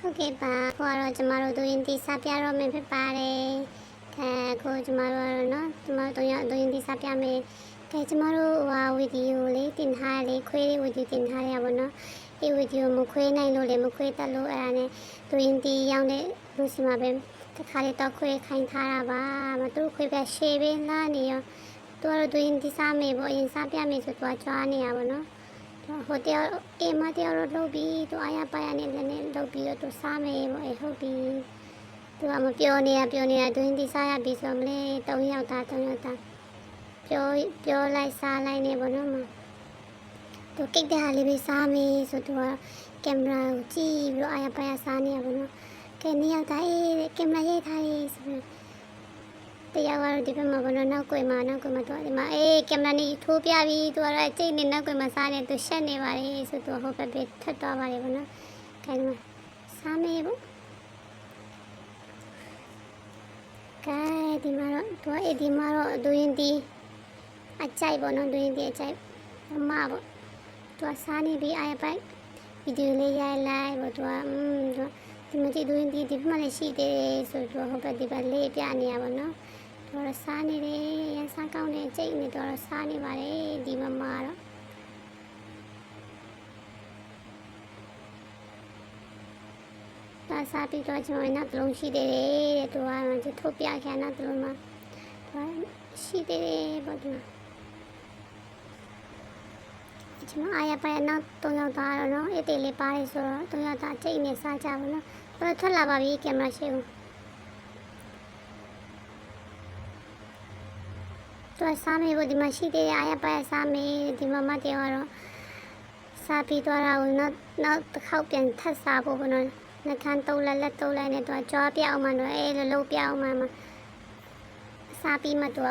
ဟုတ်ကဲ့ပါကိုကတော့ကျမတို့ဒူရင်တီစာပြတော့မယ်ဖြစ်ပါတယ်ကိုကျမတို့နော်ကျမတို့ဒူရင်တီစာပြမယ်ကျမတို့ဝီဒီယိုလေးတင်ထားလေးခွေးလေးဝီဒီယိုတင်ထားရပါတော့ဒီဝီဒီယိုမခွေးနိုင်လို့လေမခွေးတက်လို့အဲ့ဒါနဲ့ဒူရင်တီရောက်တဲ့လူစီမှာပဲတခါလေးတော့ခွေးခိုင်းထားတာပါမသူခွေးပဲရှေးပဲလာနေရောသူကတော့ဒူရင်တီစာမယ်ပေါ့အရင်စာပြမယ်ဆိုတော့ကြွားနေရပါတော့ဟိုတယောက်အေးမတယောက်တော့လှုပ်ပြီးသူအားရပါရနဲ့လည်းလှုပ်ပြီးတော့သူစားမယ်ပေါ့အေးဟုတ်ပြီသူကမပြောနေတာဒူရင်တီစားရပြီဆိုမလဲ3ယောက်သားပြောလိုက်စားလိုက်နေပေါ့နော်မသူကိတ်တဲ့ဟာလေးပဲစားမယ်ဆိုသူကကင်မရာကိုကြည့်ပြီးတော့အားရပါရစားနေရပေါ့နော်ကဲ2ယောက်သားအေးကင်မရာရိုက်ထားရေးဆိုပြီးတရားကတော့ဒီဘက်မှာဘာလို့နောက်ကွယ်မှာတော့ဒီမှာအေးကင်မရာနဲ့ထိုးပြပြီးသူကတော့အကျိတ်နဲ့နောက်ကွယ်မှာစားနေသူရှက်နေပါလေဆိုသူဟိုဘက်ပဲထွက်သွားပါလေဘောနော်ခိုင်းမှာစားမေးဘူးကဲဒီမှာတော့သူကဒီမှာတော့ဒူရင်တီအကြိုက်ဘောနော်ဒူရင်တီအကြိုက်အမပေါ့သူကစားနေပြီးအားပိုက်ဗီဒီယိုလေးရိုက်လိုက်ပေါ့သူကဒီမှာကြည့်ဒူရင်တီဒီမှာလည်းရှိသေးတယ်ဆိုတော့ဟိုဘက်ဒီဘက်လေးပြနေရပါတော့တော်စားနေတယ်ရန်စားကောင်းတယ်ကြိတ်နေတော့စားနေပါတယ်ဒီမမတော့စားပြီးတော့ကျွန်တော်နောက်တစ်လုံးရှိသေးတယ်သူကထုတ်ပြခဲ့နောက်တစ်လုံးမှာရှိသေးတယ်ပေါ့သူကျွန်တော်အားရပါနောက်3ယောက်သားတော့နော်အေးတေးလေးပါတယ်ဆိုတော့3ယောက်သားကြိတ်နေစားကြပါတော့တော့ထွက်လာပါပြီကင်မရာရှိဦးသူစားမေးဖို့ဒီမှာရှိသေးတယ်အားရပါစားမေးဒီမှာမတရားတော့စားပြီးတော့နောက်တစ်ခေါက်ပြန်ထပ်စားဖို့ပေါ့နော်နှခမ်းတုံးလက်တုံးလိုက်နဲ့သူကကြွားပြအောင်မှတော့အေးလှုပ်ပြအောင်မှစားပြီးမှသူက